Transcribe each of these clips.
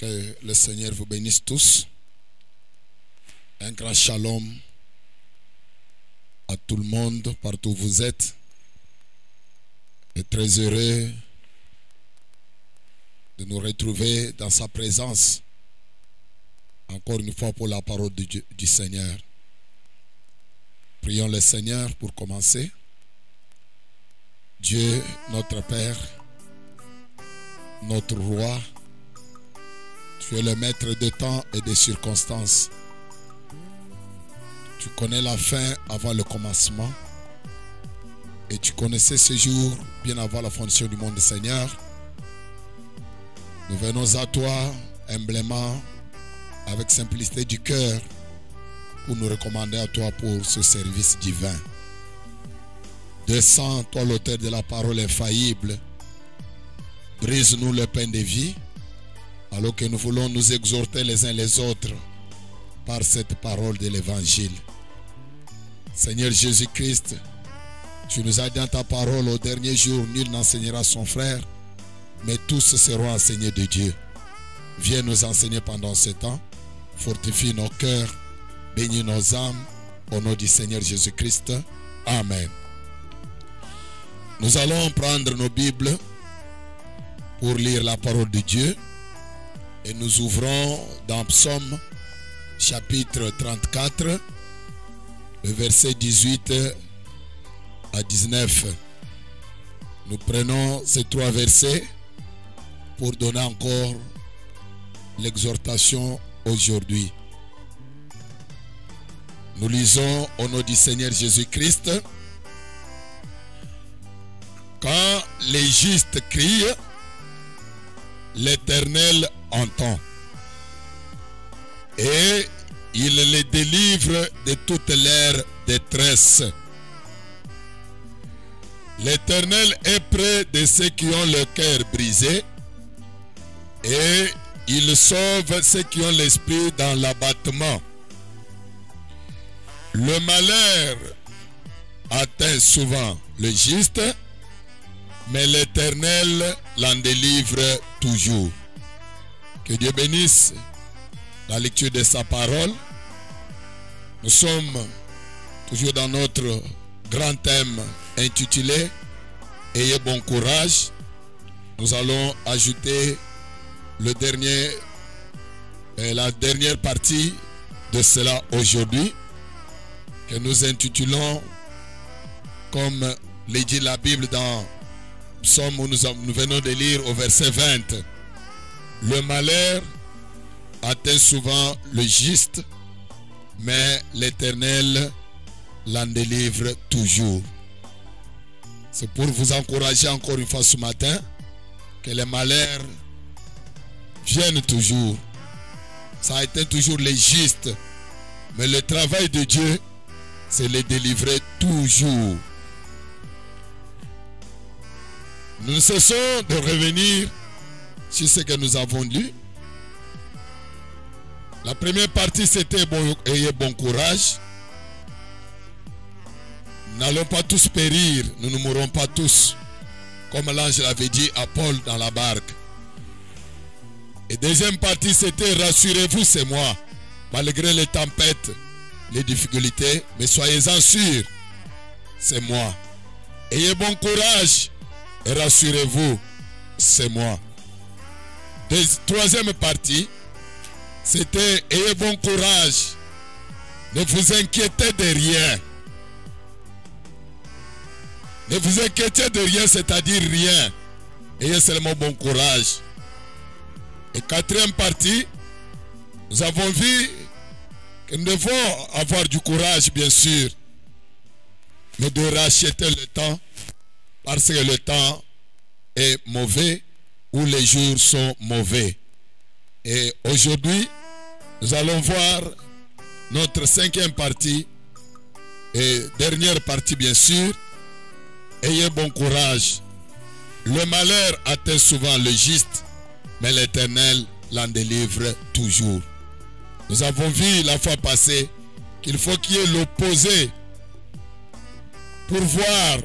Que le Seigneur vous bénisse tous. Un grand shalom à tout le monde, partout où vous êtes. Et très heureux de nous retrouver dans sa présence. Encore une fois pour la parole du Seigneur. Prions le Seigneur pour commencer. Dieu, notre Père, notre Roi, tu es le maître de temps et des circonstances. Tu connais la fin avant le commencement. Et tu connaissais ce jour bien avant la fondation du monde, Seigneur. Nous venons à toi humblement, avec simplicité du cœur, pour nous recommander à toi pour ce service divin. Descends, toi l'auteur de la parole infaillible. Brise-nous le pain de vie, alors que nous voulons nous exhorter les uns les autres par cette parole de l'évangile. Seigneur Jésus-Christ, tu nous as dit dans ta parole au dernier jour, nul n'enseignera son frère, mais tous seront enseignés de Dieu. Viens nous enseigner pendant ce temps, fortifie nos cœurs, bénis nos âmes, au nom du Seigneur Jésus-Christ. Amen. Nous allons prendre nos Bibles pour lire la parole de Dieu. Et nous ouvrons dans Psaume chapitre 34, le verset 18 à 19. Nous prenons ces trois versets pour donner encore l'exhortation aujourd'hui. Nous lisons au nom du Seigneur Jésus-Christ. Quand les justes crient, l'Éternel entend, et il les délivre de toute leur détresse. L'Éternel est près de ceux qui ont le cœur brisé, et il sauve ceux qui ont l'esprit dans l'abattement. Le malheur atteint souvent le juste, mais l'Éternel l'en délivre toujours. Que Dieu bénisse la lecture de sa parole. Nous sommes toujours dans notre grand thème intitulé « Ayez bon courage ». Nous allons ajouter la dernière partie de cela aujourd'hui, que nous intitulons, comme le dit la Bible dans Psaume où nous venons de lire au verset 20. Le malheur atteint souvent le juste, mais l'Éternel l'en délivre toujours. C'est pour vous encourager encore une fois ce matin, que les malheurs viennent toujours. Ça atteint toujours les justes, mais le travail de Dieu, c'est les délivrer toujours. Nous ne cessons de revenir sur ce que nous avons lu. La première partie, c'était ayez bon courage. Nous n'allons pas tous périr, nous ne mourrons pas tous, comme l'ange l'avait dit à Paul dans la barque. Et deuxième partie, c'était rassurez-vous, c'est moi, malgré les tempêtes, les difficultés, mais soyez-en sûrs, c'est moi. Ayez bon courage et rassurez-vous, c'est moi. Troisième partie, c'était ayez bon courage, ne vous inquiétez de rien. Ne vous inquiétez de rien, c'est-à-dire rien. Ayez seulement bon courage. Et quatrième partie, nous avons vu que nous devons avoir du courage, bien sûr, mais de racheter le temps, parce que le temps est mauvais ou les jours sont mauvais. Et aujourd'hui, nous allons voir notre cinquième partie et dernière partie, bien sûr. Ayez bon courage. Le malheur atteint souvent le juste, mais l'Éternel l'en délivre toujours. Nous avons vu la fois passée qu'il faut qu'il y ait l'opposé pour voir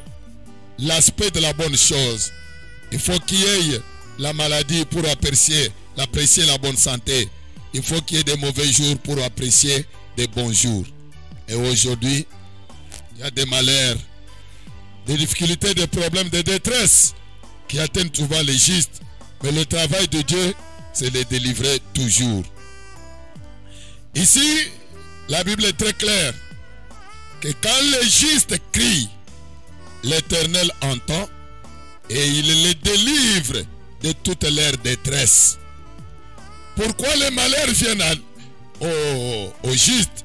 l'aspect de la bonne chose. Il faut qu'il y ait la maladie pour apprécier d'apprécier la bonne santé. Il faut qu'il y ait des mauvais jours pour apprécier des bons jours. Et aujourd'hui, il y a des malheurs, des difficultés, des problèmes, des détresses qui atteignent souvent les justes. Mais le travail de Dieu, c'est les délivrer toujours. Ici, la Bible est très claire que quand les justes crient, l'Éternel entend et il les délivre de toute leur détresse. Pourquoi les malheurs viennent aux justes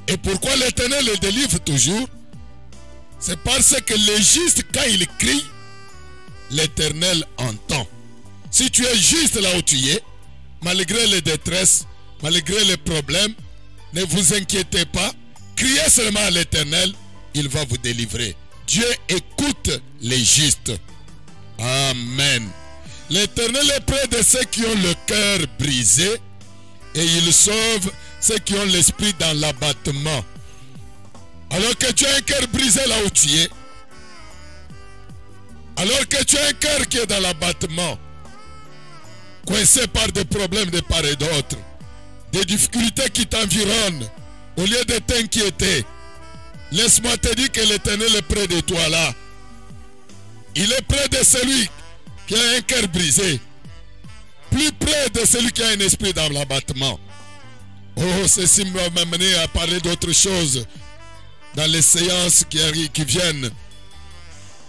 et pourquoi l'Éternel les délivre toujours? C'est parce que les justes, quand ils crient, l'Éternel entend. Si tu es juste là où tu es, malgré les détresses, malgré les problèmes, ne vous inquiétez pas, criez seulement à l'Éternel, il va vous délivrer. Dieu écoute les justes. Amen. L'Éternel est près de ceux qui ont le cœur brisé et il sauve ceux qui ont l'esprit dans l'abattement. Alors que tu as un cœur brisé là où tu es, alors que tu as un cœur qui est dans l'abattement, coincé par des problèmes de part et d'autre, des difficultés qui t'environnent, au lieu de t'inquiéter, laisse-moi te dire que l'Éternel est près de toi là. Il est près de celui qui a un cœur brisé, plus près de celui qui a un esprit dans l'abattement. Oh, ceci m'a amené à parler d'autre chose dans les séances qui viennent.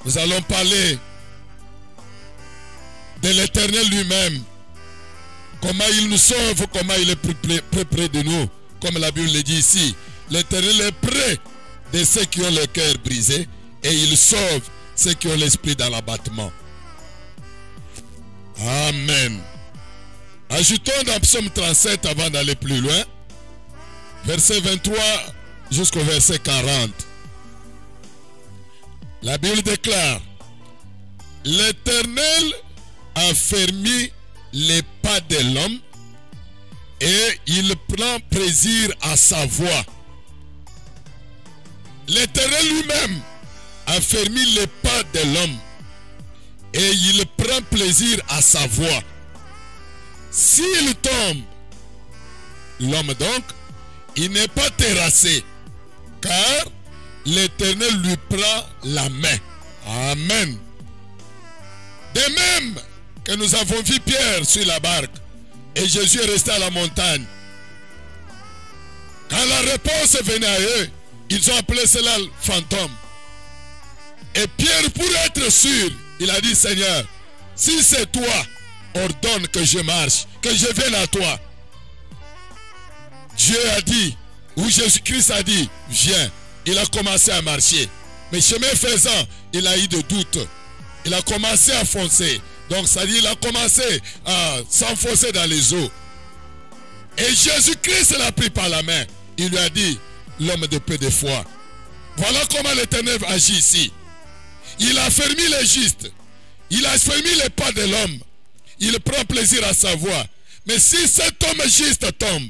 Nous allons parler de l'Éternel lui-même. Comment il nous sauve, comment il est près de nous. Comme la Bible le dit ici, l'Éternel est près de ceux qui ont le cœur brisé et il sauve ceux qui ont l'esprit dans l'abattement. Amen. Ajoutons dans Psaume 37 avant d'aller plus loin, verset 23 jusqu'au verset 40. La Bible déclare: l'Éternel a fermé les pas de l'homme et il prend plaisir à sa voix. L'Éternel lui-même a fermé les pas de l'homme et il prend plaisir à sa voix. S'il tombe, l'homme donc, il n'est pas terrassé, car l'Éternel lui prend la main. Amen. De même que nous avons vu Pierre sur la barque et Jésus est resté à la montagne. Quand la réponse venait à eux, ils ont appelé cela le fantôme. Et Pierre, pour être sûr, il a dit: Seigneur, si c'est toi, ordonne que je marche, que je vienne à toi. Dieu a dit, ou Jésus-Christ a dit, viens. Il a commencé à marcher. Mais chemin faisant, il a eu de doutes. Il a commencé à foncer. Donc ça dit, il a commencé à s'enfoncer dans les eaux. Et Jésus-Christ l'a pris par la main. Il lui a dit, l'homme de peu de foi. Voilà comment l'Éternel agit ici. Il a fermé les justes. Il a fermé les pas de l'homme. Il prend plaisir à sa voix. Mais si cet homme juste tombe,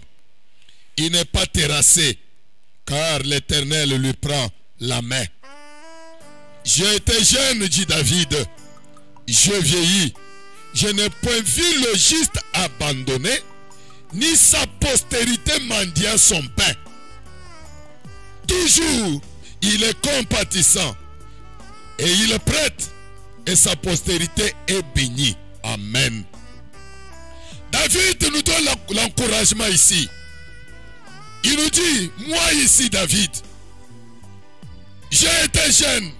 il n'est pas terrassé, car l'Éternel lui prend la main. J'ai été jeune, dit David. Je vieillis. Je n'ai point vu le juste abandonné, ni sa postérité mendiant son pain. Toujours, il est compatissant et il prête, et sa postérité est bénie. Amen. David nous donne l'encouragement ici. Il nous dit, moi ici David, j'ai été jeune,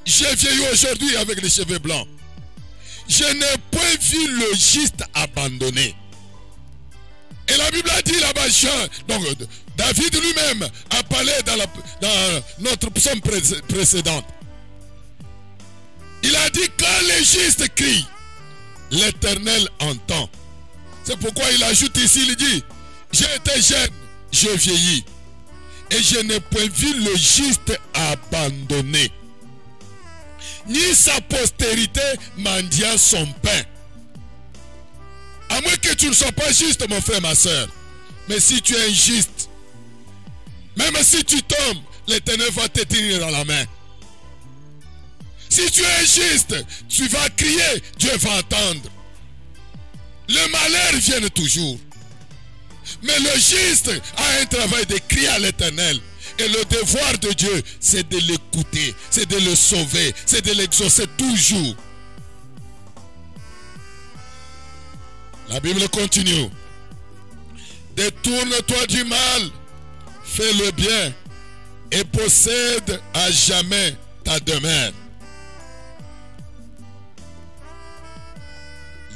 j'ai vieilli aujourd'hui avec les cheveux blancs. Je n'ai point vu le juste abandonné. Et la Bible a dit là-bas, donc David lui-même a parlé dans notre psaume précédent. Il a dit, quand les justes crient, l'Éternel entend. C'est pourquoi il ajoute ici, il dit, j'ai été jeune, je vieillis, et je n'ai point vu le juste abandonné, ni sa postérité mendiant son pain. À moins que tu ne sois pas juste, mon frère, ma soeur. Mais si tu es injuste, même si tu tombes, l'Éternel va te tenir dans la main. Si tu es injuste, tu vas crier, Dieu va entendre. le malheur vient toujours. Mais le juste a un travail de crier à l'Éternel. Et le devoir de Dieu, c'est de l'écouter, c'est de le sauver, c'est de l'exaucer toujours. La Bible continue. Détourne-toi du mal, fais le bien et possède à jamais ta demeure.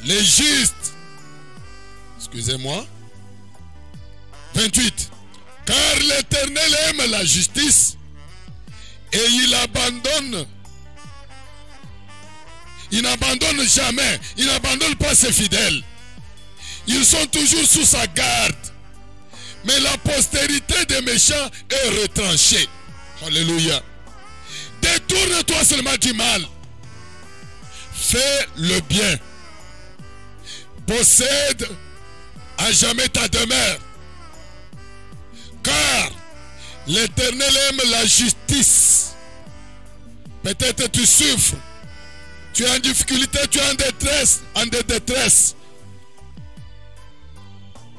Les justes, excusez-moi, 28. Car l'Éternel aime la justice et il n'abandonne jamais, il n'abandonne pas ses fidèles. Ils sont toujours sous sa garde. Mais la postérité des méchants est retranchée. Alléluia. Détourne-toi seulement du mal. Fais le bien. Possède à jamais ta demeure. Car l'Éternel aime la justice. Peut-être tu souffres. Tu es en difficulté, tu es en détresse.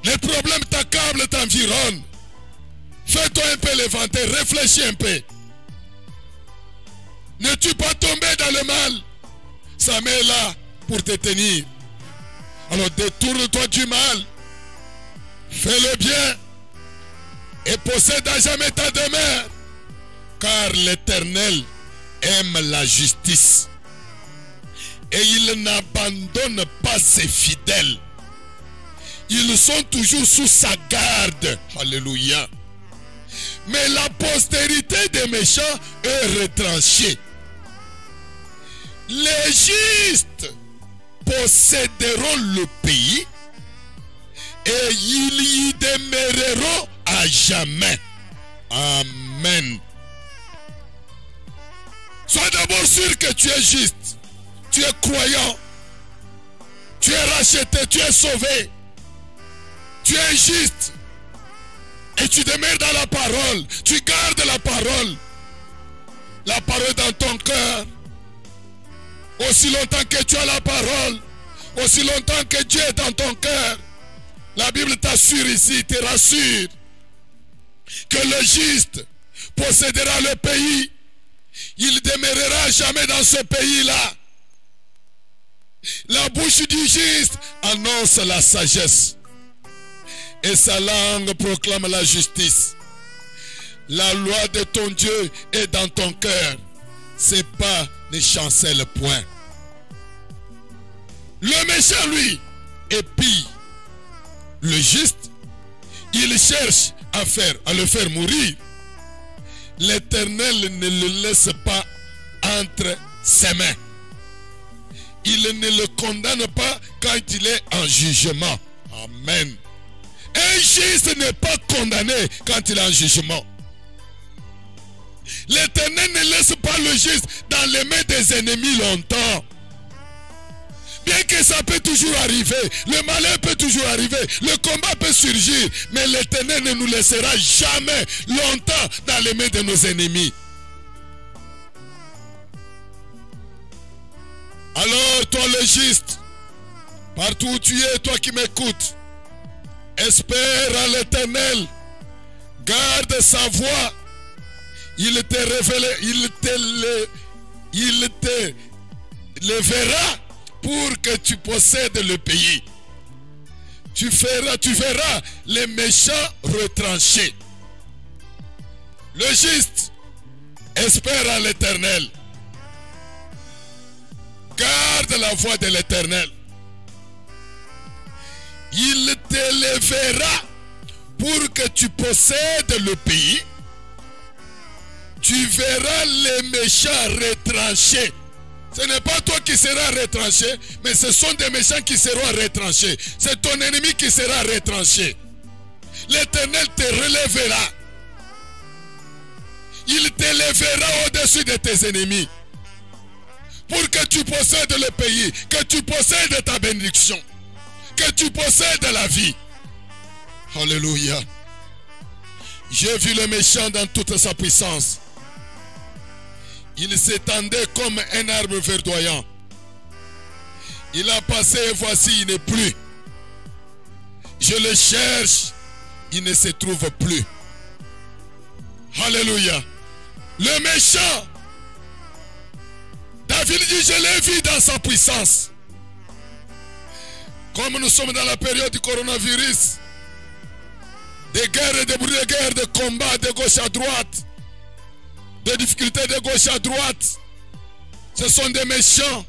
Les problèmes t'accablent, t'environnent. Fais-toi un peu l'éventail, réfléchis un peu. N'es-tu pas tombé dans le mal? Ça met là pour te tenir. Alors détourne-toi du mal. Fais le bien. Et possède à jamais ta demeure. Car l'Éternel aime la justice. Et il n'abandonne pas ses fidèles. Ils sont toujours sous sa garde. Alléluia. Mais la postérité des méchants est retranchée. Les justes posséderont le pays et ils y demeureront à jamais. Amen. Sois d'abord sûr que tu es juste. Tu es croyant. Tu es racheté. Tu es sauvé. Tu es juste. Et tu demeures dans la parole. Tu gardes la parole. La parole dans ton cœur. Aussi longtemps que tu as la parole. Aussi longtemps que Dieu est dans ton cœur. La Bible t'assure ici, te rassure. Que le juste possédera le pays. Il demeurera jamais dans ce pays-là. La bouche du juste annonce la sagesse. Et sa langue proclame la justice. La loi de ton Dieu est dans ton cœur. Ses pas ne chancellent point. Le méchant, lui, épie le juste. Il cherche à le faire mourir. L'Éternel ne le laisse pas entre ses mains. Il ne le condamne pas quand il est en jugement. Amen. Un juste n'est pas condamné quand il est en jugement. L'Éternel ne laisse pas le juste dans les mains des ennemis longtemps. Bien que ça peut toujours arriver, le malheur peut toujours arriver, le combat peut surgir, mais l'Éternel ne nous laissera jamais longtemps dans les mains de nos ennemis. Alors toi le juste, partout où tu es, toi qui m'écoutes, espère en l'Éternel, garde sa voix, il te lèvera pour que tu possèdes le pays. Tu verras les méchants retranchés. Le juste espère en l'Éternel. Garde la voix de l'Éternel. Il te lèvera pour que tu possèdes le pays. Tu verras les méchants retranchés. Ce n'est pas toi qui seras retranché, mais ce sont des méchants qui seront retranchés. C'est ton ennemi qui sera retranché. L'Éternel te relèvera. Il te lèvera au-dessus de tes ennemis. Pour que tu possèdes le pays, que tu possèdes ta bénédiction, que tu possèdes la vie. Alléluia. J'ai vu le méchant dans toute sa puissance. Il s'étendait comme un arbre verdoyant. Il a passé et voici il n'est plus. Je le cherche, il ne se trouve plus. Alléluia. Le méchant, David dit, je l'ai vu dans sa puissance. Comme nous sommes dans la période du coronavirus, des guerres, des bruits de guerre, des combats de gauche à droite, des difficultés de gauche à droite, ce sont des méchants.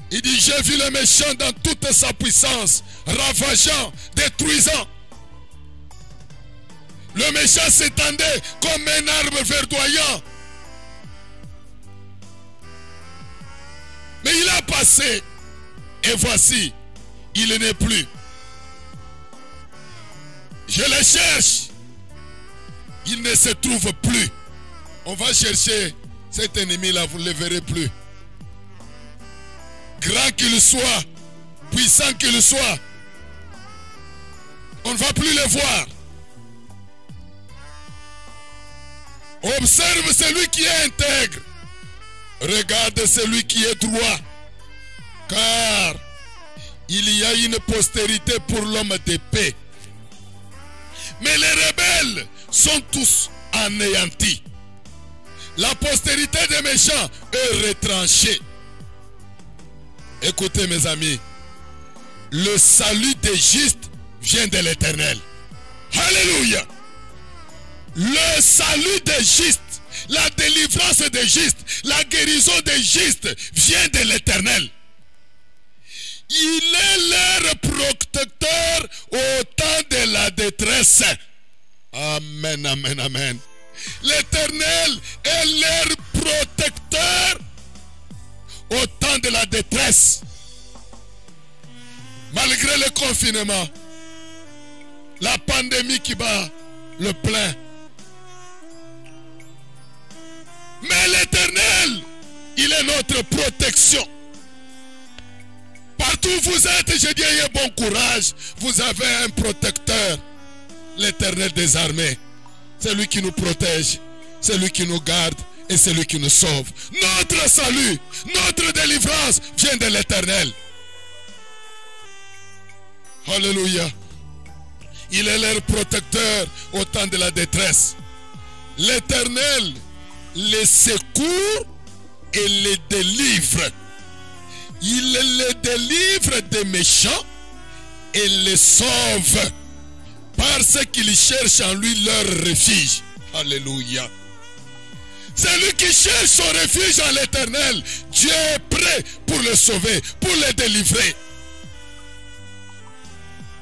Il dit, j'ai vu le méchant dans toute sa puissance, ravageant, détruisant. Le méchant s'étendait comme un arbre verdoyant. Mais il a passé, et voici, il n'est plus. Je le cherche, il ne se trouve plus. On va chercher cet ennemi-là, vous ne le verrez plus. Grand qu'il soit, puissant qu'il soit, on ne va plus le voir. Observe celui qui est intègre. Regarde celui qui est droit. Car il y a une postérité pour l'homme de paix. Mais les rebelles sont tous anéantis. La postérité des méchants est retranchée. Écoutez mes amis, le salut des justes vient de l'Éternel. Alléluia. Le salut des justes, la délivrance des justes, la guérison des justes vient de l'Éternel. Il est leur protecteur au temps de la détresse. Amen, amen, amen. L'Éternel est leur protecteur au temps de la détresse. Malgré le confinement, la pandémie qui bat le plein. Mais l'Éternel, il est notre protection. Partout où vous êtes, je dis, ayez bon courage. Vous avez un protecteur, l'Éternel des armées. C'est lui qui nous protège, c'est lui qui nous garde et c'est lui qui nous sauve. Notre salut, notre délivrance vient de l'Éternel. Alléluia. Il est leur protecteur au temps de la détresse. L'Éternel les secourt et les délivre. Il les délivre des méchants et les sauve parce qu'ils cherchent en lui leur refuge. Alléluia. Celui qui cherche son refuge en l'Éternel, Dieu est prêt pour le sauver, pour le délivrer.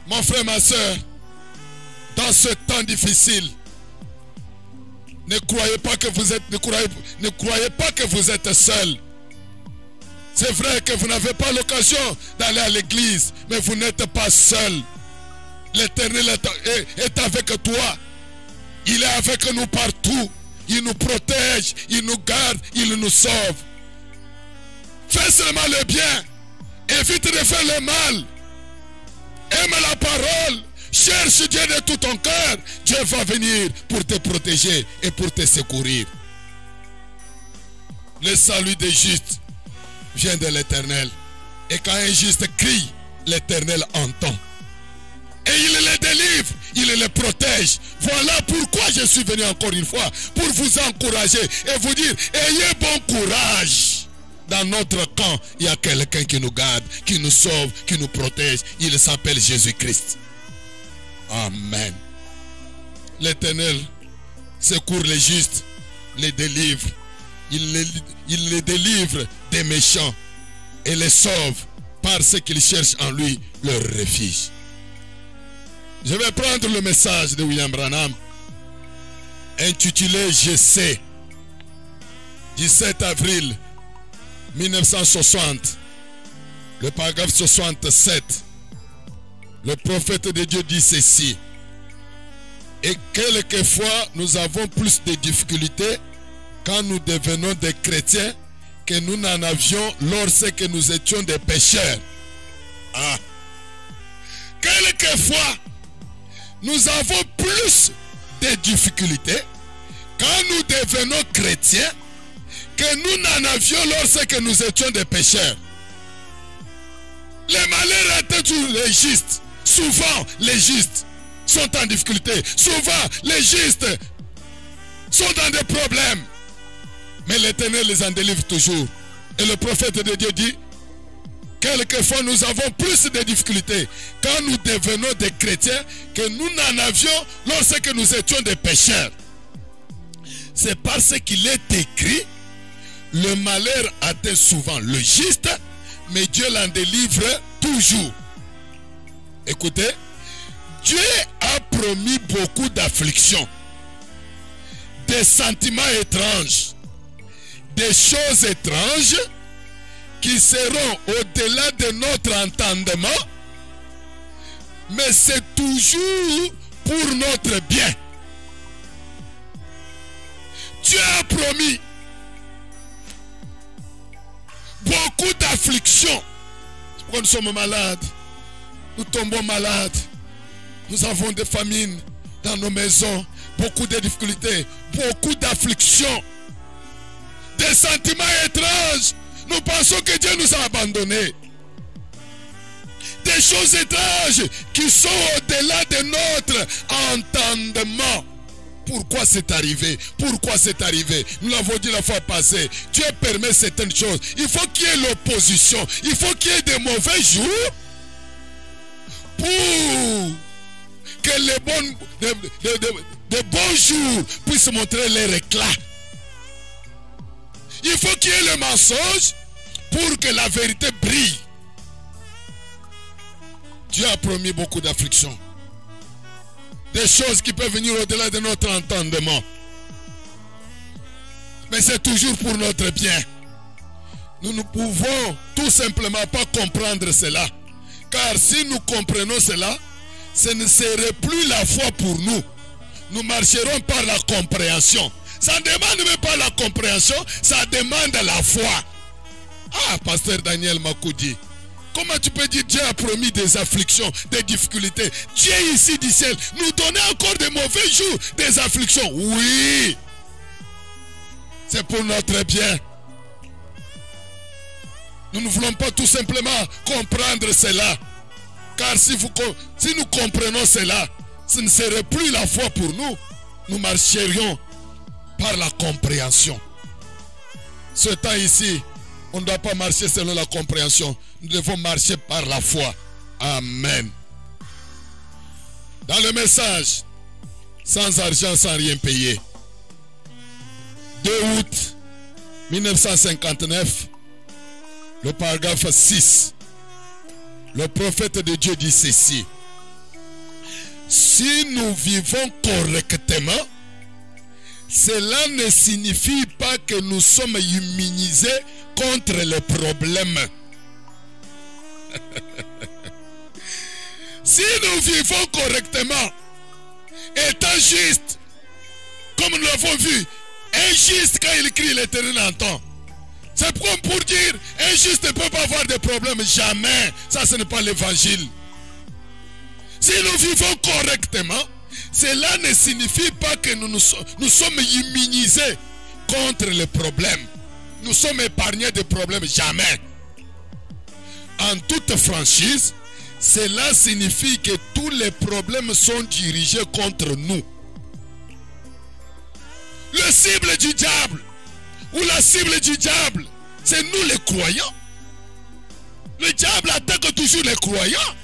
Mon frère, ma soeur, dans ce temps difficile, ne croyez pas que vous êtes, ne croyez pas que vous êtes seul. C'est vrai que vous n'avez pas l'occasion d'aller à l'église, mais vous n'êtes pas seul. L'Éternel est avec toi. Il est avec nous partout. Il nous protège, il nous garde, il nous sauve. Fais seulement le bien. Évite de faire le mal. Aime la parole. Cherche Dieu de tout ton cœur. Dieu va venir pour te protéger et pour te secourir. Le salut des justes vient de l'Éternel. Et quand un juste crie, l'Éternel entend. Et il les délivre, il les protège. Voilà pourquoi je suis venu encore une fois, pour vous encourager et vous dire, ayez bon courage. Dans notre camp, il y a quelqu'un qui nous garde, qui nous sauve, qui nous protège. Il s'appelle Jésus-Christ. Amen. L'Éternel secourt les justes, les délivre. Il les délivre des méchants et les sauve parce qu'ils cherchent en lui leur refuge. Je vais prendre le message de William Branham intitulé « Je sais ». 17 avril 1960, le paragraphe 67. Le prophète de Dieu dit ceci: et quelquefois nous avons plus de difficultés quand nous devenons des chrétiens que nous n'en avions lorsque nous étions des pécheurs. Ah. Quelquefois nous avons plus de difficultés quand nous devenons chrétiens que nous n'en avions lorsque nous étions des pécheurs. Les malheurs étaient tous les justes, Souvent, les justes sont en difficulté. Souvent, les justes sont dans des problèmes. Mais l'Éternel les en délivre toujours. Et le prophète de Dieu dit, quelquefois nous avons plus de difficultés quand nous devenons des chrétiens que nous n'en avions lorsque nous étions des pécheurs. C'est parce qu'il est écrit, le malheur atteint souvent le juste, mais Dieu l'en délivre toujours. Écoutez, Dieu a promis beaucoup d'afflictions, des sentiments étranges, des choses étranges qui seront au-delà de notre entendement, mais c'est toujours pour notre bien. Dieu a promis beaucoup d'afflictions. C'est pourquoi nous sommes malades. Nous tombons malades. Nous avons des famines dans nos maisons. Beaucoup de difficultés. Beaucoup d'afflictions. Des sentiments étranges. Nous pensons que Dieu nous a abandonnés. Des choses étranges qui sont au-delà de notre entendement. Pourquoi c'est arrivé? Pourquoi c'est arrivé? Nous l'avons dit la fois passée. Dieu permet certaines choses. Il faut qu'il y ait l'opposition. Il faut qu'il y ait des mauvais jours pour que les bons jours puissent montrer leur éclat. Il faut qu'il y ait le mensonge pour que la vérité brille. Dieu a promis beaucoup d'afflictions. Des choses qui peuvent venir au-delà de notre entendement. Mais c'est toujours pour notre bien. Nous ne pouvons tout simplement pas comprendre cela. Car si nous comprenons cela, ce ne serait plus la foi pour nous. Nous marcherons par la compréhension. Ça ne demande même pas la compréhension, ça demande la foi. Ah, pasteur Daniel Makoudi, comment tu peux dire Dieu a promis des afflictions, des difficultés? Dieu ici du ciel nous donnait encore de mauvais jours, des afflictions. Oui, c'est pour notre bien. Nous ne voulons pas tout simplement comprendre cela. Car si nous comprenons cela, ce ne serait plus la foi pour nous. Nous marcherions par la compréhension. Ce temps ici, on ne doit pas marcher selon la compréhension. Nous devons marcher par la foi. Amen. Dans le message, sans argent, sans rien payer. 2 août 1959, le paragraphe 6. Le prophète de Dieu dit ceci. Si nous vivons correctement, cela ne signifie pas que nous sommes immunisés contre les problèmes. Si nous vivons correctement, étant juste, comme nous l'avons vu, injuste quand il crie, l'Éternel entend. C'est pour dire, injuste ne peut pas avoir de problème, jamais. Ça, ce n'est pas l'évangile. Si nous vivons correctement, cela ne signifie pas que nous sommes immunisés contre les problèmes. Nous sommes épargnés des problèmes, jamais. En toute franchise, cela signifie que tous les problèmes sont dirigés contre nous. Le cible du diable, ou la cible du diable, c'est nous les croyants. Le diable attaque toujours les croyants.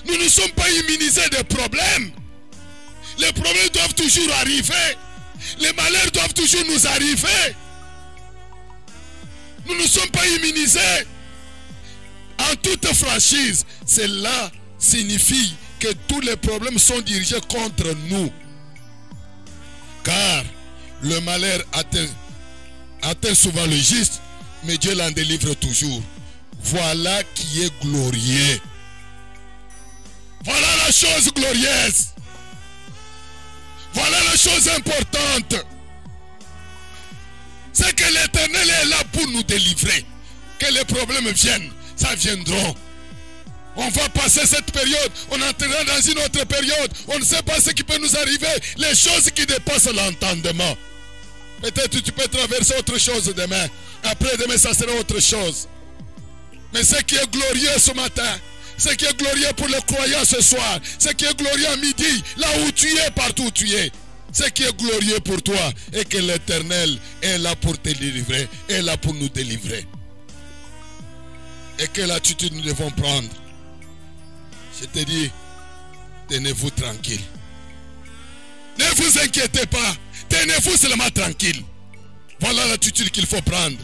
Nous ne sommes pas immunisés des problèmes. Les problèmes doivent toujours arriver. Les malheurs doivent toujours nous arriver. Nous ne sommes pas immunisés. En toute franchise, cela signifie que tous les problèmes sont dirigés contre nous. Car le malheur atteint souvent le juste, mais Dieu l'en délivre toujours. Voilà qui est glorieux. Voilà la chose glorieuse. Voilà la chose importante. C'est que l'Éternel est là pour nous délivrer. Que les problèmes viennent, ça viendra. On va passer cette période, on entrera dans une autre période. On ne sait pas ce qui peut nous arriver. Les choses qui dépassent l'entendement. Peut-être tu peux traverser autre chose demain. Après demain, ça sera autre chose. Mais ce qui est glorieux ce matin, Ce qui est glorieux pour le croyant ce soir, ce qui est glorieux à midi, là où tu es, partout où tu es, ce qui est glorieux pour toi, et que l'Éternel est là pour te délivrer, est là pour nous délivrer. Et quelle attitude nous devons prendre? Je te dis, tenez-vous tranquille. Ne vous inquiétez pas, tenez-vous seulement tranquille. Voilà l'attitude qu'il faut prendre.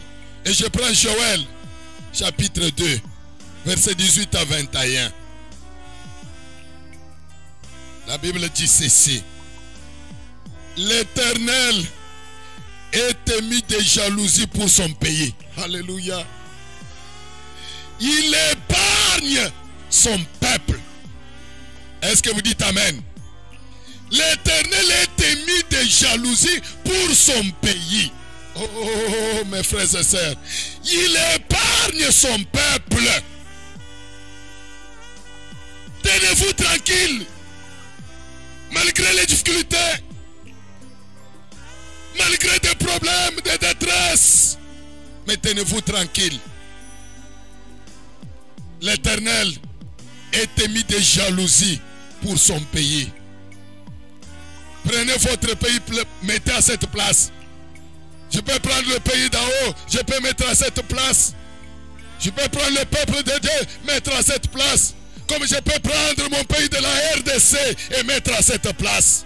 Et je prends Joël, chapitre 2, versets 18 à 21. La Bible dit ceci. L'Éternel est ému de jalousie pour son pays. Alléluia. Il épargne son peuple. Est-ce que vous dites Amen? L'Éternel est ému de jalousie pour son pays. Oh, mes frères et sœurs. Il épargne son peuple. Tenez-vous tranquille. Malgré les difficultés. Malgré des problèmes, des détresses. Mais tenez-vous tranquille. L'Éternel est ému de jalousie pour son pays. Prenez votre pays, mettez à cette place. Je peux prendre le pays d'en haut, je peux mettre à cette place. Je peux prendre le peuple de Dieu, mettre à cette place. Comme je peux prendre mon pays de la RDC et mettre à cette place.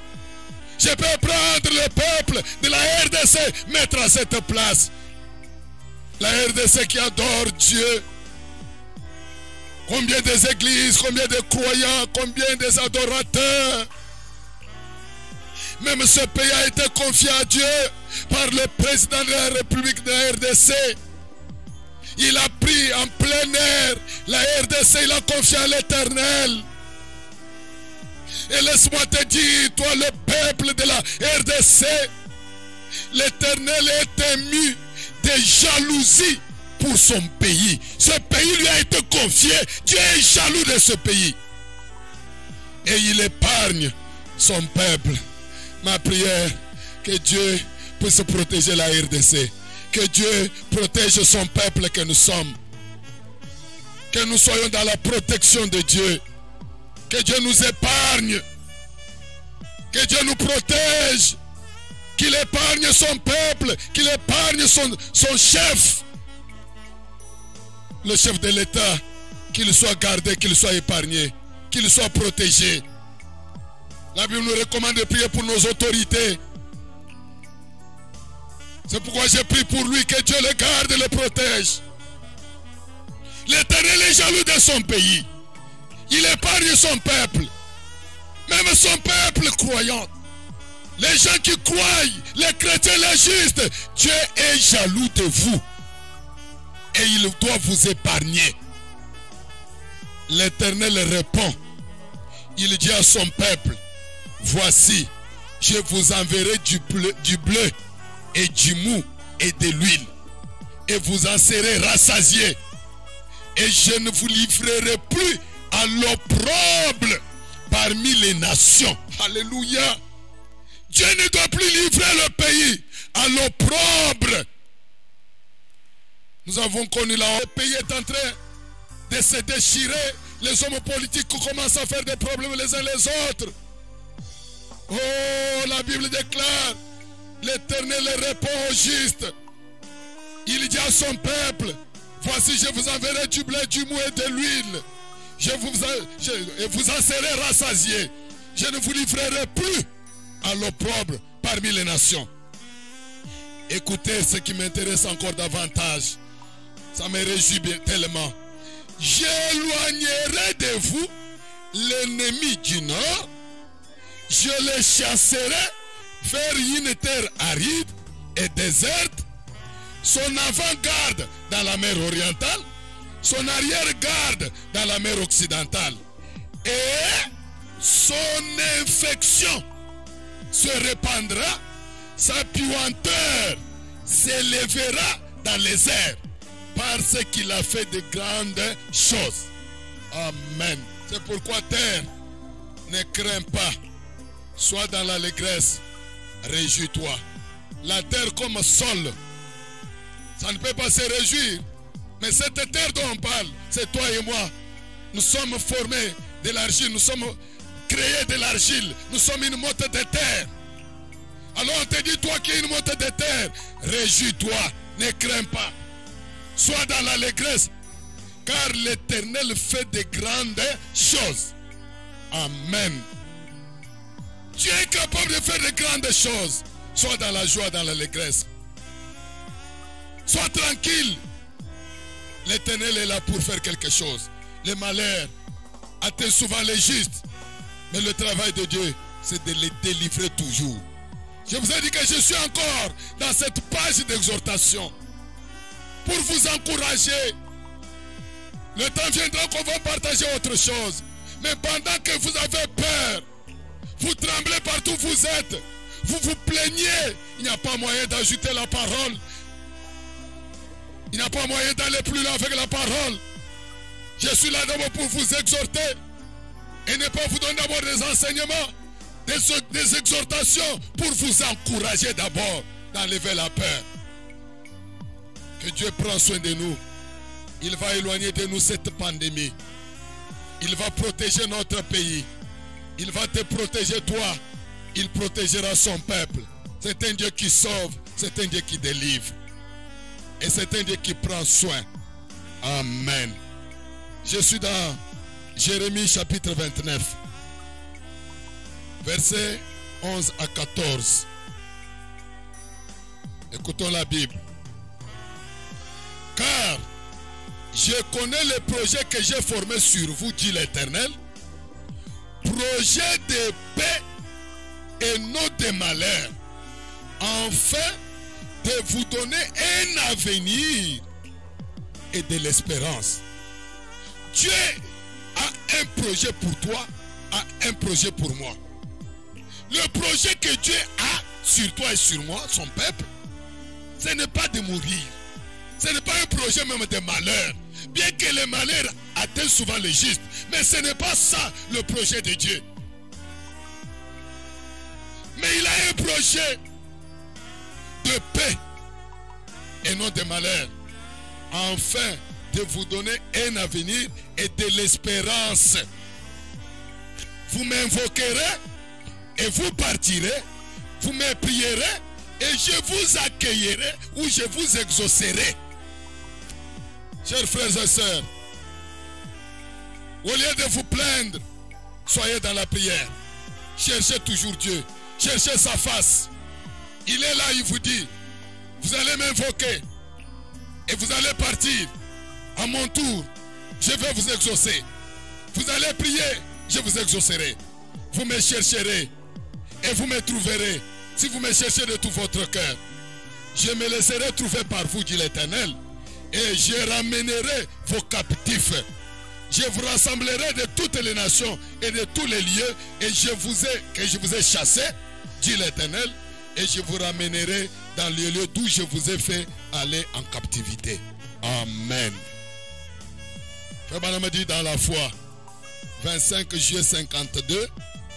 Je peux prendre le peuple de la RDC, mettre à cette place. La RDC qui adore Dieu. Combien des églises, combien de croyants, combien des adorateurs. Même ce pays a été confié à Dieu par le président de la République de la RDC. Il a pris en plein air la RDC, il a confié à l'Éternel. Et laisse-moi te dire, toi le peuple de la RDC, l'Éternel est ému de jalousie pour son pays. Ce pays lui a été confié. Dieu est jaloux de ce pays. Et il épargne son peuple. Ma prière, que Dieu puisse protéger la RDC. Que Dieu protège son peuple que nous sommes. Que nous soyons dans la protection de Dieu. Que Dieu nous épargne. Que Dieu nous protège. Qu'il épargne son peuple. Qu'il épargne son chef. Le chef de l'État. Qu'il soit gardé, qu'il soit épargné. Qu'il soit protégé. La Bible nous recommande de prier pour nos autorités. C'est pourquoi j'ai prié pour lui, que Dieu le garde et le protège. L'Éternel est jaloux de son pays. Il épargne son peuple. Même son peuple croyant. Les gens qui croient, les chrétiens, les justes. Dieu est jaloux de vous. Et il doit vous épargner. L'Éternel répond. Il dit à son peuple. Voici, je vous enverrai du bleu et du mou et de l'huile. Et vous en serez rassasiés. Et je ne vous livrerai plus à l'opprobre parmi les nations. Alléluia. Dieu ne doit plus livrer le pays à l'opprobre. Nous avons connu là, le pays est en train de se déchirer. Les hommes politiques commencent à faire des problèmes les uns les autres. Oh, la Bible déclare, l'Éternel répond aux justes. Il dit à son peuple, voici je vous enverrai du blé, du mou et de l'huile. Et vous en serez rassasiés. Je ne vous livrerai plus à l'opprobre parmi les nations. Écoutez ce qui m'intéresse encore davantage. Ça me réjouit bien tellement. J'éloignerai de vous l'ennemi du nord. Je les chasserai vers une terre aride et déserte. Son avant-garde dans la mer orientale. Son arrière-garde dans la mer occidentale. Et son infection se répandra. Sa puanteur s'élèvera dans les airs. Parce qu'il a fait de grandes choses. Amen. C'est pourquoi terre, ne crains pas. Sois dans l'allégresse. Réjouis-toi. La terre comme sol, ça ne peut pas se réjouir. Mais cette terre dont on parle, c'est toi et moi. nous sommes formés de l'argile, nous sommes créés de l'argile, nous sommes une motte de terre. Alors on te dit, toi qui es une motte de terre, réjouis-toi, ne crains pas. Sois dans l'allégresse, car l'Éternel fait de grandes choses. Amen. Tu es capable de faire de grandes choses. Sois dans la joie, dans l'allégresse. Sois tranquille. L'Éternel est là pour faire quelque chose. Le malheur atteint souvent les justes. Mais le travail de Dieu, c'est de les délivrer toujours. Je vous ai dit que je suis encore dans cette page d'exhortation pour vous encourager. Le temps viendra qu'on va partager autre chose. Mais pendant que vous avez peur, vous tremblez partout où vous êtes, vous vous plaignez, il n'y a pas moyen d'ajouter la parole. Il n'y a pas moyen d'aller plus loin avec la parole. Je suis là d'abord pour vous exhorter et ne pas vous donner d'abord des enseignements, des exhortations pour vous encourager d'abord d'enlever la peur. Que Dieu prenne soin de nous. Il va éloigner de nous cette pandémie. Il va protéger notre pays. Il va te protéger toi. Il protégera son peuple. C'est un Dieu qui sauve. C'est un Dieu qui délivre. Et c'est un Dieu qui prend soin. Amen. Je suis dans Jérémie chapitre 29. Versets 11 à 14. Écoutons la Bible. Car je connais les projets que j'ai formés sur vous, dit l'Éternel. Projets de paix et non de malheur. Afin de vous donner un avenir et de l'espérance. Dieu a un projet pour toi, a un projet pour moi. Le projet que Dieu a sur toi et sur moi, son peuple, ce n'est pas de mourir. Ce n'est pas un projet même de malheur. Bien que le malheur atteigne souvent les justes. Mais ce n'est pas ça le projet de Dieu. Mais il a un projet de paix et non de malheur. Afin de vous donner un avenir et de l'espérance. Vous m'invoquerez et vous partirez. Vous me prierez et je vous accueillerai ou je vous exaucerai. Chers frères et sœurs, au lieu de vous plaindre, soyez dans la prière. Cherchez toujours Dieu. Cherchez sa face. Il est là, il vous dit, vous allez m'invoquer et vous allez partir. À mon tour, je vais vous exaucer. Vous allez prier, je vous exaucerai. Vous me chercherez et vous me trouverez si vous me cherchez de tout votre cœur. Je me laisserai trouver par vous, dit l'Éternel, et je ramènerai vos captifs. Je vous rassemblerai de toutes les nations et de tous les lieux, et je vous ai chassé, dit l'Éternel, et je vous ramènerai dans les lieux d'où je vous ai fait aller en captivité. Amen. Frère Branham dit dans la foi, 25 juillet 52,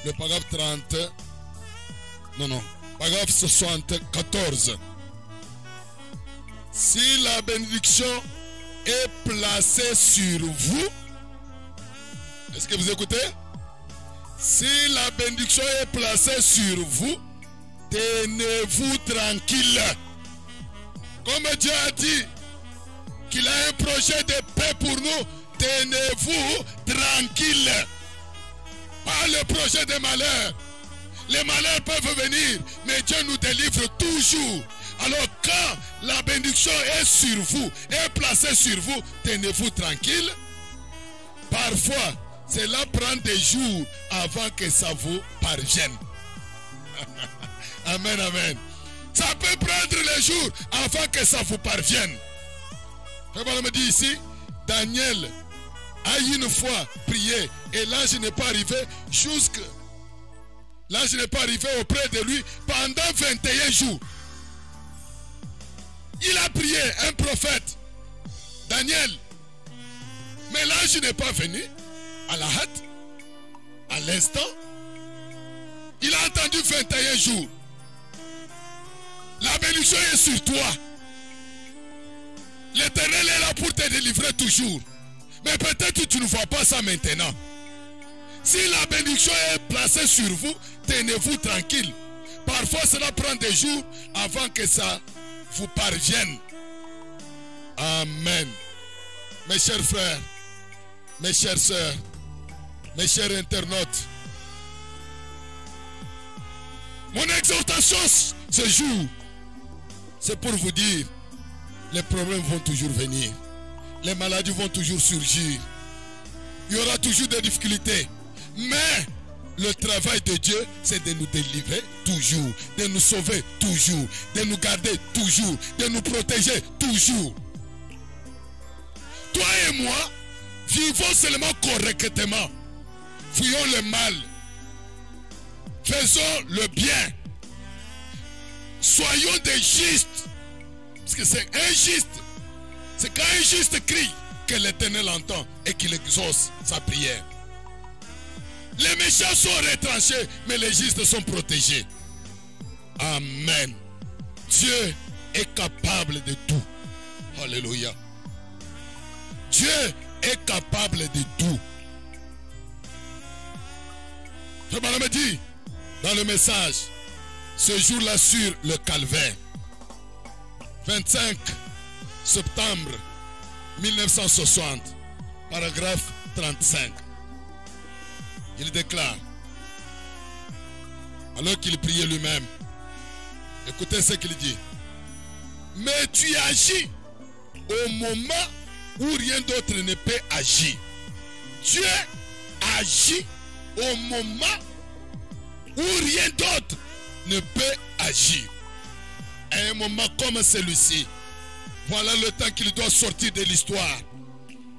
le paragraphe 30, paragraphe 74. Si la bénédiction est placée sur vous, est-ce que vous écoutez? Si la bénédiction est placée sur vous, tenez-vous tranquille. Comme Dieu a dit qu'il a un projet de paix pour nous, tenez-vous tranquille. Pas le projet de malheur. Les malheurs peuvent venir, mais Dieu nous délivre toujours. Alors quand la bénédiction est sur vous, est placée sur vous, tenez-vous tranquille. Parfois, cela prend des jours avant que ça vous parvienne. Amen, amen. Ça peut prendre les jours avant que ça vous parvienne. Frère me dit ici, Daniel a une fois prié et l'ange n'est pas arrivé l'ange n'est pas arrivé auprès de lui pendant 21 jours. Il a prié, un prophète, Daniel. Mais l'ange n'est pas venu à la hâte, à l'instant. Il a attendu 21 jours. La bénédiction est sur toi. L'Éternel est là pour te délivrer toujours. Mais peut-être tu ne vois pas ça maintenant. Si la bénédiction est placée sur vous, tenez-vous tranquille. Parfois, cela prend des jours avant que ça vous parvienne. Amen. Mes chers frères, mes chères sœurs, mes chers internautes, mon exhortation ce jour, c'est pour vous dire, les problèmes vont toujours venir. Les maladies vont toujours surgir. Il y aura toujours des difficultés. Mais le travail de Dieu, c'est de nous délivrer toujours, de nous sauver toujours, de nous garder toujours, de nous protéger toujours. Toi et moi, vivons seulement correctement. Fuyons le mal. Faisons le bien. Soyons des justes. Parce que c'est injuste. C'est quand un juste crie que l'Éternel entend et qu'il exauce sa prière. Les méchants sont retranchés, mais les justes sont protégés. Amen. Dieu est capable de tout. Alléluia. Dieu est capable de tout. Frère Branham me dit dans le message, ce jour-là sur le calvaire, 25 septembre 1960, paragraphe 35. Il déclare, alors qu'il priait lui-même, écoutez ce qu'il dit. Mais tu agis au moment où rien d'autre ne peut agir. Dieu agit au moment où rien d'autre ne peut agir. À un moment comme celui-ci, voilà le temps qu'il doit sortir de l'histoire.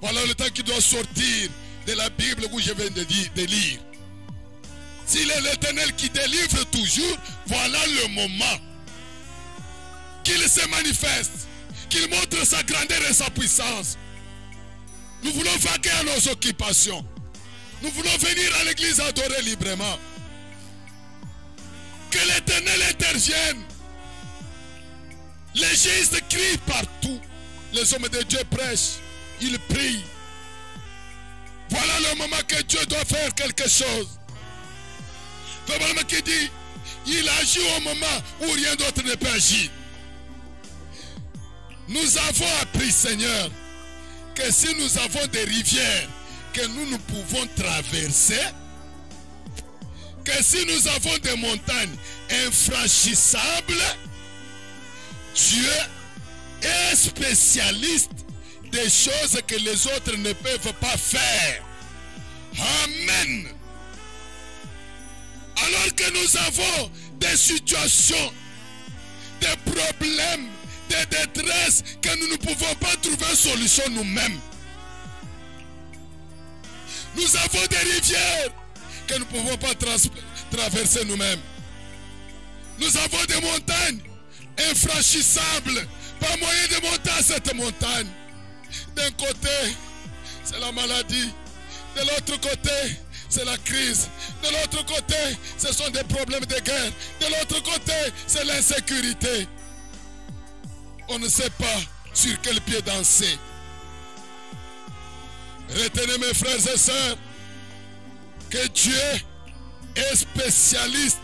Voilà le temps qu'il doit sortir de la Bible que je viens de lire. S'il est l'Éternel qui délivre toujours, voilà le moment qu'il se manifeste, qu'il montre sa grandeur et sa puissance. Nous voulons vaquer à nos occupations. Nous voulons venir à l'église adorer librement. Que l'Éternel intervienne. Les justes crient partout. Les hommes de Dieu prêchent. Ils prient. Voilà le moment que Dieu doit faire quelque chose. Frère Branham qui dit, il agit au moment où rien d'autre ne peut agir. Nous avons appris, Seigneur, que si nous avons des rivières que nous pouvons traverser, que si nous avons des montagnes infranchissables, Dieu est spécialiste des choses que les autres ne peuvent pas faire. Amen. Alors que nous avons des situations, des problèmes, des détresses que nous ne pouvons pas trouver solution nous-mêmes. Nous avons des rivières que nous ne pouvons pas traverser nous-mêmes. Nous avons des montagnes infranchissables, pas moyen de monter à cette montagne. D'un côté, c'est la maladie. De l'autre côté, c'est la crise. De l'autre côté, ce sont des problèmes de guerre. De l'autre côté, c'est l'insécurité. On ne sait pas sur quel pied danser. Retenez mes frères et sœurs que Dieu est spécialiste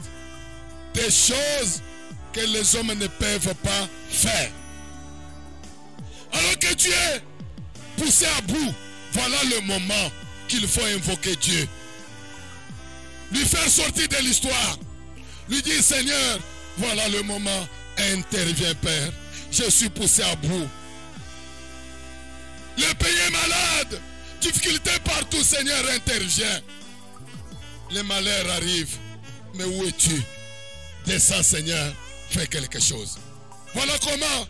des choses que les hommes ne peuvent pas faire. Alors que Dieu est poussé à bout, voilà le moment qu'il faut invoquer Dieu. Lui faire sortir de l'histoire. Lui dire, Seigneur, voilà le moment, interviens Père. Je suis poussé à bout. Le pays est malade. Difficulté partout, Seigneur, intervient. Les malheurs arrivent. Mais où es-tu? Descends, Seigneur, fais quelque chose. Voilà comment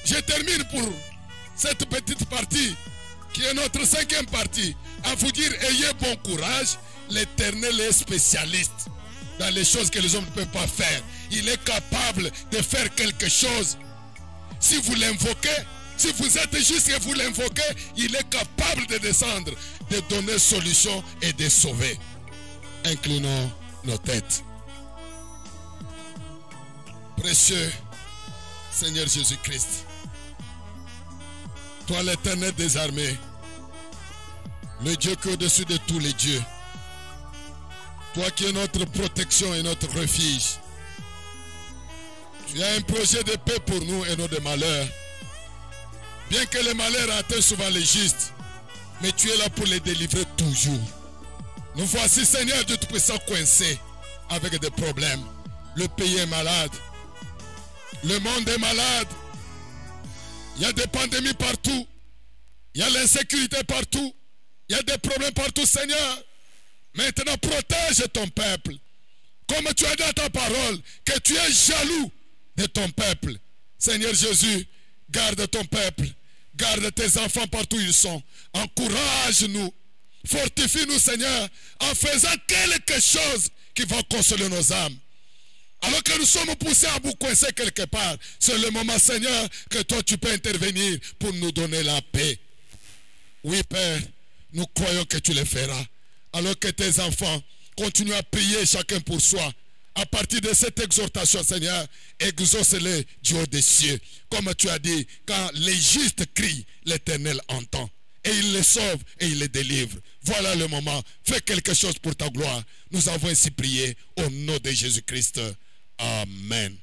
je termine pour cette petite partie, qui est notre 5e partie, à vous dire, ayez bon courage. L'Éternel est spécialiste dans les choses que les hommes ne peuvent pas faire. Il est capable de faire quelque chose. Si vous l'invoquez, si vous êtes juste et vous l'invoquez, il est capable de descendre, de donner solution et de sauver. Inclinons nos têtes. Précieux Seigneur Jésus-Christ, toi l'Éternel des armées, Le Dieu qui est au-dessus de tous les dieux. Toi qui es notre protection et notre refuge. Tu as un projet de paix pour nous et non de malheur. Bien que le malheur atteigne souvent les justes, mais tu es là pour les délivrer toujours. Nous voici, Seigneur Dieu Tout-Puissant, coincés avec des problèmes. Le pays est malade. Le monde est malade. Il y a des pandémies partout. Il y a l'insécurité partout. Il y a des problèmes partout, Seigneur. Maintenant, protège ton peuple. Comme tu as dit dans ta parole, que tu es jaloux de ton peuple. Seigneur Jésus, garde ton peuple. Garde tes enfants partout où ils sont. Encourage-nous. Fortifie-nous, Seigneur, en faisant quelque chose qui va consoler nos âmes. Alors que nous sommes poussés à bout coincés quelque part, c'est le moment, Seigneur, que toi tu peux intervenir pour nous donner la paix. Oui, Père, nous croyons que tu le feras. Alors que tes enfants continuent à prier chacun pour soi. À partir de cette exhortation, Seigneur, exauce-les du haut des cieux. Comme tu as dit, quand les justes crient, l'Éternel entend. Et il les sauve et il les délivre. Voilà le moment. Fais quelque chose pour ta gloire. Nous avons ainsi prié au nom de Jésus-Christ. Amen.